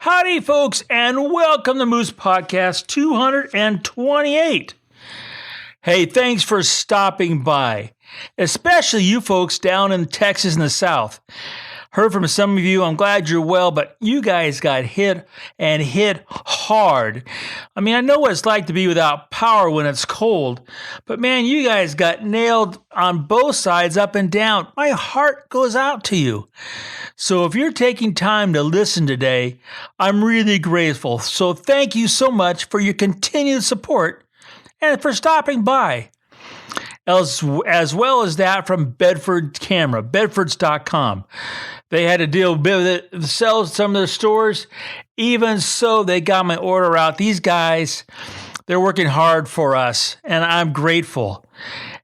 Howdy, folks, and welcome to Moose Podcast 228. Hey, thanks for stopping by, especially you folks down in Texas and the South. Heard from some of you. I'm glad you're well, but you guys got hit hard. I mean, I know what it's like to be without power when it's cold, but man, you guys got nailed on both sides, up and down. My heart goes out to you. So if you're taking time to listen today, I'm really grateful. So thank you so much for your continued support and for stopping by. As well as that from Bedford Camera, bedfords.com. They had to deal with it, sell some of their stores. Even so, they got my order out. These guys, they're working hard for us, and I'm grateful.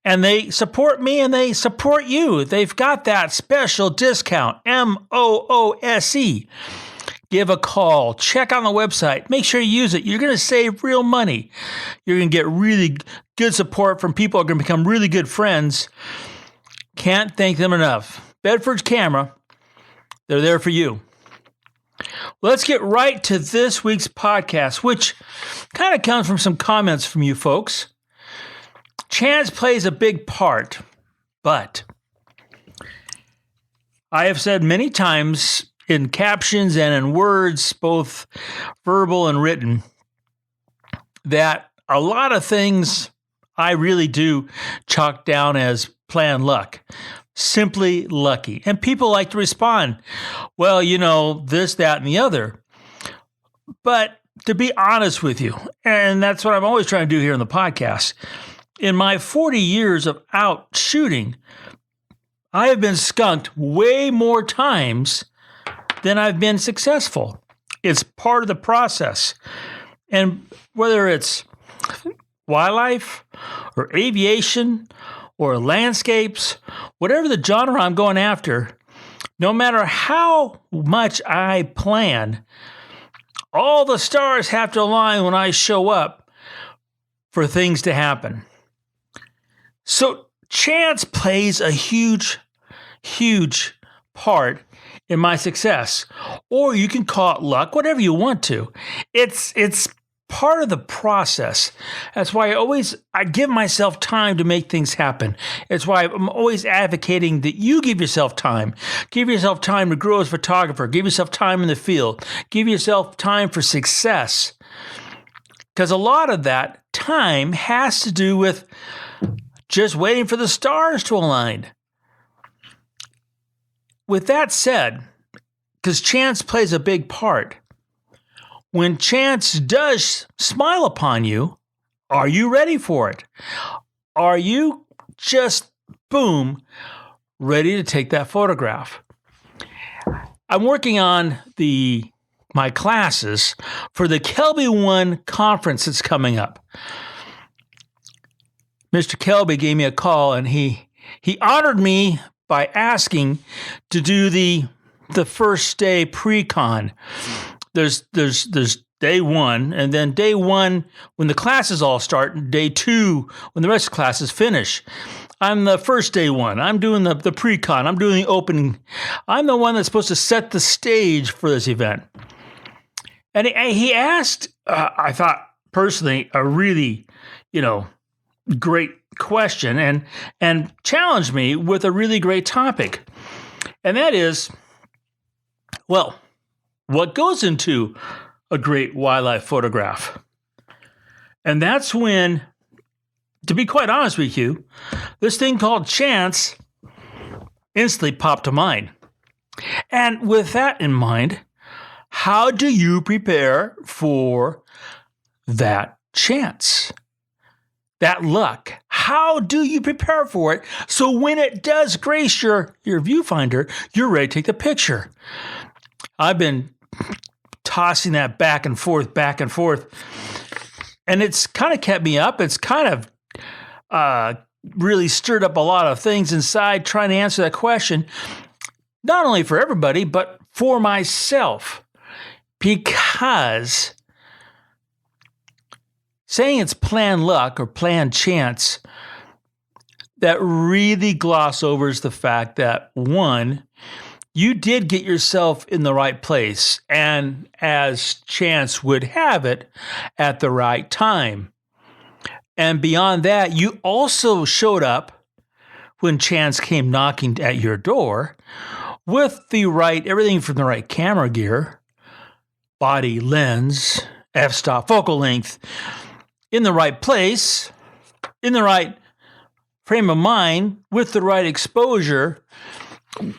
And they support me, and they support you. They've got that special discount, MOOSE. Give a call. Check on the website. Make sure you use it. You're going to save real money. You're going to get really good support from people who are going to become really good friends. Can't thank them enough. Bedford's Camera, they're there for you. Let's get right to this week's podcast, which kind of comes from some comments from you folks. Chance plays a big part, but I have said many times in captions and in words, both verbal and written, that a lot of things I really do chalk down as planned luck, simply lucky. And people like to respond, well, you know, this, that, and the other. But to be honest with you, and that's what I'm always trying to do here on the podcast, in my 40 years of out shooting, I have been skunked way more times than I've been successful. It's part of the process. And whether it's wildlife or aviation or landscapes, whatever the genre I'm going after, no matter how much I plan, all the stars have to align when I show up for things to happen. So chance plays a huge part in my success, or you can call it luck, whatever you want to. It's part of the process. That's why I give myself time to make things happen. It's why I'm always advocating that you give yourself time. Give yourself time to grow as a photographer. Give yourself time in the field. Give yourself time for success. Because a lot of that time has to do with just waiting for the stars to align. With that said, because chance plays a big part, when chance does smile upon you, are you ready for it? Are you just, boom, ready to take that photograph? I'm working on my classes for the Kelby One conference that's coming up. Mr. Kelby gave me a call, and he honored me by asking to do the first day pre-con. There's day one, and then day one when the classes all start, and day two when the rest of the classes finish. I'm the first day one. I'm doing the pre-con. I'm doing the opening. I'm the one that's supposed to set the stage for this event. And he asked, I thought personally, a really, great question and challenged me with a really great topic. And that is, well, what goes into a great wildlife photograph? And that's when, to be quite honest with you, this thing called chance instantly popped to mind. And with that in mind, how do you prepare for that chance? That luck. How do you prepare for it so when it does grace your viewfinder, you're ready to take the picture? I've been tossing that back and forth, and it's kind of kept me up. It's kind of really stirred up a lot of things inside trying to answer that question, not only for everybody, but for myself, because saying it's planned luck or planned chance, that really gloss over the fact that, one, you did get yourself in the right place, and as chance would have it, at the right time. And beyond that, you also showed up when chance came knocking at your door with everything from the right camera gear, body, lens, f-stop, focal length, in the right place, in the right frame of mind, with the right exposure,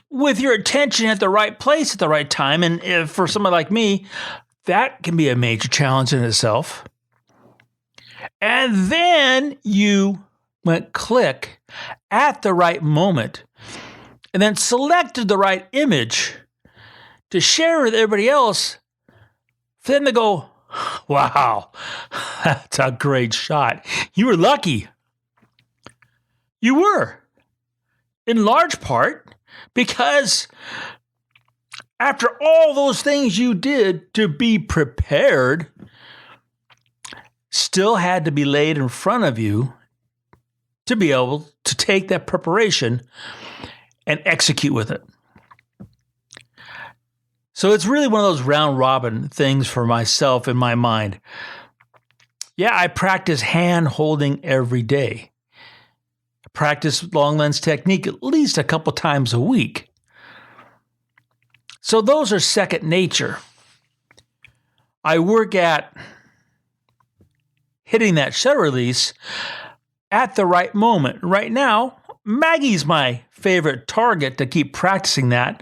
with your attention at the right place at the right time. And if, for someone like me, that can be a major challenge in itself. And then you went click at the right moment and then selected the right image to share with everybody else. For them to go, wow, that's a great shot. You were lucky. You were, in large part, because after all those things you did to be prepared, still had to be laid in front of you to be able to take that preparation and execute with it. So it's really one of those round robin things for myself in my mind. Yeah, I practice hand holding every day. I practice long lens technique at least a couple times a week. So those are second nature. I work at hitting that shutter release at the right moment. Right now, Maggie's my favorite target to keep practicing that.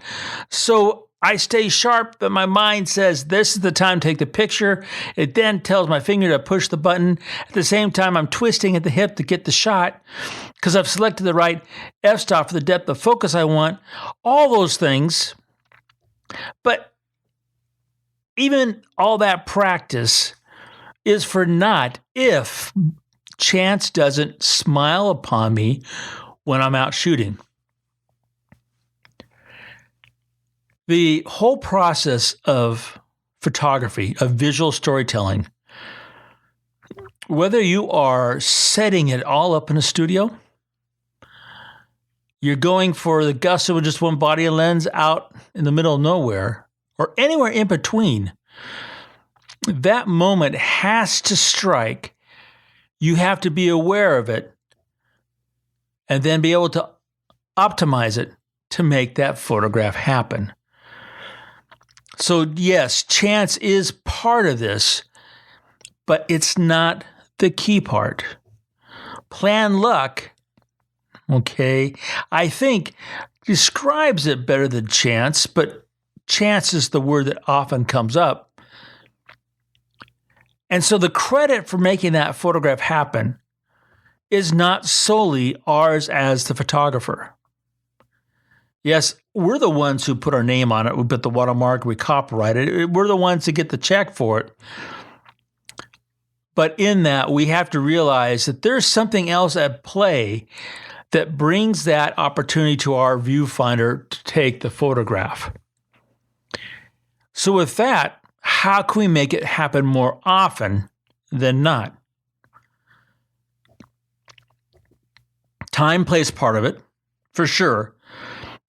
So I stay sharp, but my mind says this is the time to take the picture. It then tells my finger to push the button. At the same time, I'm twisting at the hip to get the shot because I've selected the right f-stop for the depth of focus I want. All those things. But even all that practice is for naught if chance doesn't smile upon me when I'm out shooting. The whole process of photography, of visual storytelling, whether you are setting it all up in a studio, you're going for the gusto with just one body and lens out in the middle of nowhere, or anywhere in between, that moment has to strike. You have to be aware of it and then be able to optimize it to make that photograph happen. So yes, chance is part of this, but it's not the key part. Plan luck, okay, I think describes it better than chance, but chance is the word that often comes up. And so the credit for making that photograph happen is not solely ours as the photographer. Yes, we're the ones who put our name on it. We put the watermark, we copyright it. We're the ones to get the check for it. But in that, we have to realize that there's something else at play that brings that opportunity to our viewfinder to take the photograph. So with that, how can we make it happen more often than not? Time plays part of it, for sure.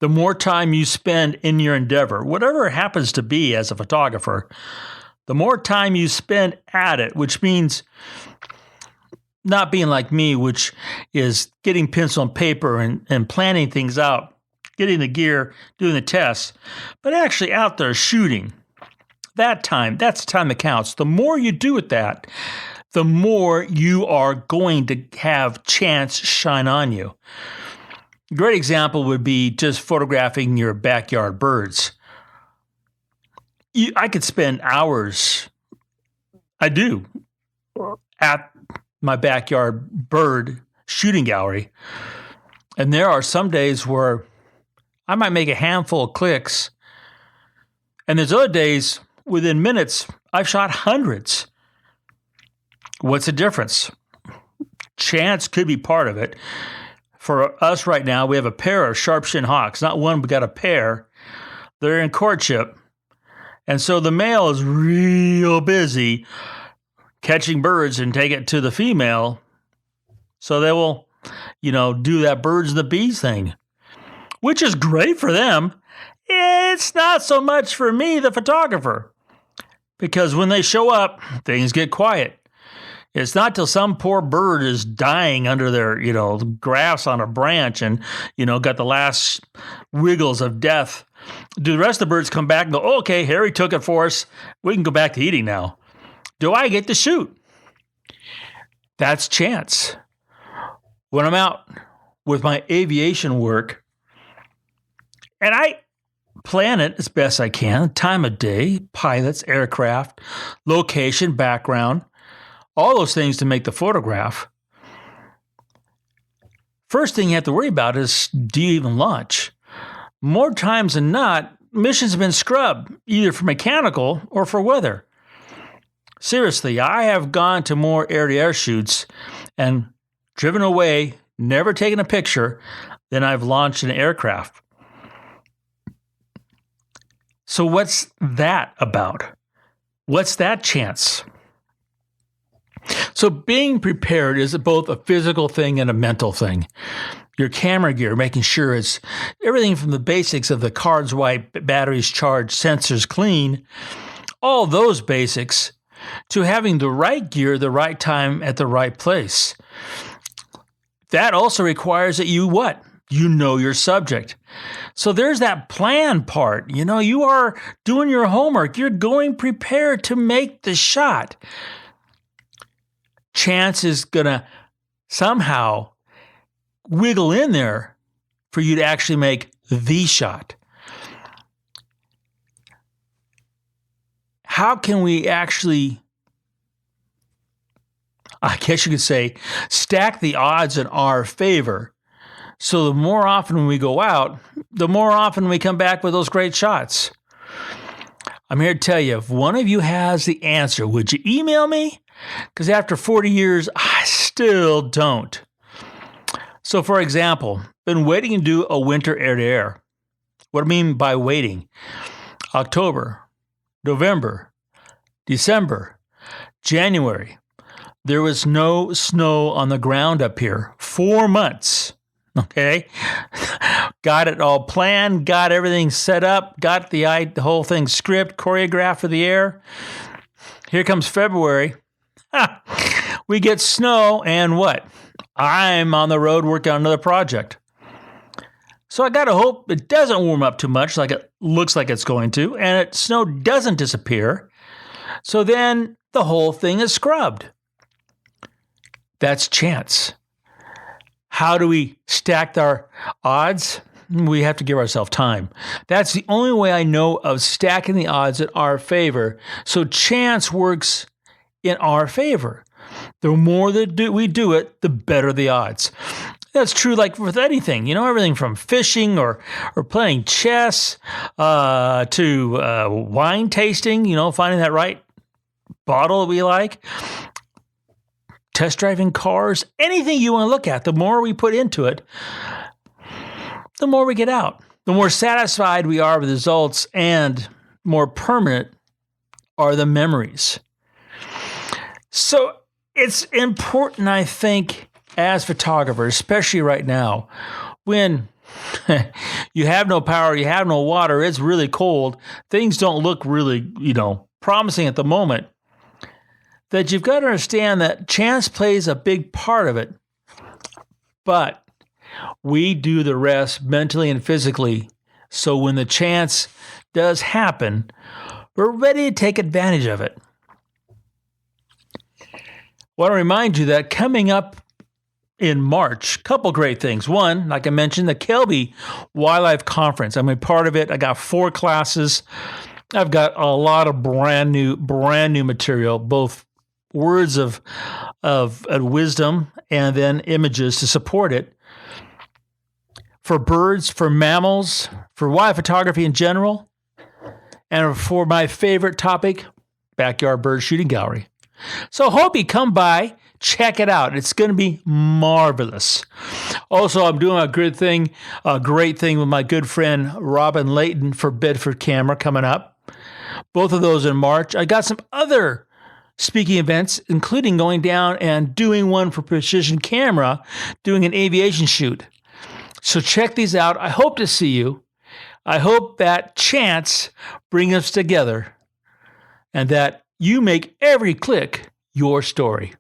The more time you spend in your endeavor, whatever it happens to be as a photographer, the more time you spend at it, which means not being like me, which is getting pencil and paper and planning things out, getting the gear, doing the tests, but actually out there shooting. That's the time that counts. The more you do with that, the more you are going to have chance shine on you. A great example would be just photographing your backyard birds. I could spend hours, I do, at my backyard bird shooting gallery. And there are some days where I might make a handful of clicks. And there's other days, within minutes, I've shot hundreds. What's the difference? Chance could be part of it. For us right now, we have a pair of sharp-shinned hawks. Not one, we got a pair. They're in courtship. And so the male is real busy catching birds and take it to the female. So they will, do that birds and the bees thing, which is great for them. it's not so much for me, the photographer, because when they show up, things get quiet. It's not till some poor bird is dying under their, grass on a branch and, got the last wiggles of death. Do the rest of the birds come back and go, oh, okay, Harry took it for us. We can go back to eating now. Do I get to shoot? That's chance. When I'm out with my aviation work, and I plan it as best I can, time of day, pilots, aircraft, location, background, all those things to make the photograph. First thing you have to worry about is, do you even launch? More times than not, missions have been scrubbed, either for mechanical or for weather. Seriously, I have gone to more air-to-air shoots and driven away, never taken a picture, than I've launched an aircraft. So what's that about? What's that chance? So being prepared is both a physical thing and a mental thing. Your camera gear, making sure it's everything from the basics of the cards wiped, batteries charged, sensors clean, all those basics, to having the right gear, the right time, at the right place. That also requires that you what? You know your subject. So there's that plan part. You are doing your homework. You're going prepared to make the shot. Chance is going to somehow wiggle in there for you to actually make the shot. How can we actually, I guess you could say, stack the odds in our favor? So the more often when we go out, the more often we come back with those great shots. I'm here to tell you, if one of you has the answer, would you email me? Because after 40 years, I still don't. So for example, been waiting to do a winter air-to-air. What I mean by waiting? October, November, December, January. There was no snow on the ground up here. 4 months. Okay. Got it all planned, got everything set up, got the whole thing script, choreographed for the air. Here comes February. We get snow, and what? I'm on the road working on another project. So I got to hope it doesn't warm up too much like it looks like it's going to, and snow doesn't disappear. So then the whole thing is scrubbed. That's chance. How do we stack our odds? We have to give ourselves time. That's the only way I know of stacking the odds in our favor. So chance works in our favor. The more that we do it, the better the odds. That's true like with anything, everything from fishing or playing chess to wine tasting, finding that right bottle that we like. Test driving cars, anything you want to look at, the more we put into it, the more we get out. The more satisfied we are with the results and more permanent are the memories. So it's important, I think, as photographers, especially right now, when you have no power, you have no water, it's really cold, things don't look really, promising at the moment, that you've got to understand that chance plays a big part of it, but we do the rest mentally and physically. So when the chance does happen, we're ready to take advantage of it. I want to remind you that coming up in March, a couple great things. One, like I mentioned, the Kelby Wildlife Conference. I'm a part of it. I got 4 classes. I've got a lot of brand new material, both words of wisdom and then images to support it. For birds, for mammals, for wildlife photography in general, and for my favorite topic, backyard bird shooting gallery. So hope you come by, check it out. It's going to be marvelous. Also, I'm doing a great thing with my good friend Robin Layton for Bedford Camera coming up. Both of those in March. I got some other speaking events, including going down and doing one for Precision Camera, doing an aviation shoot. So check these out. I hope to see you. I hope that chants bring us together and that you make every click your story.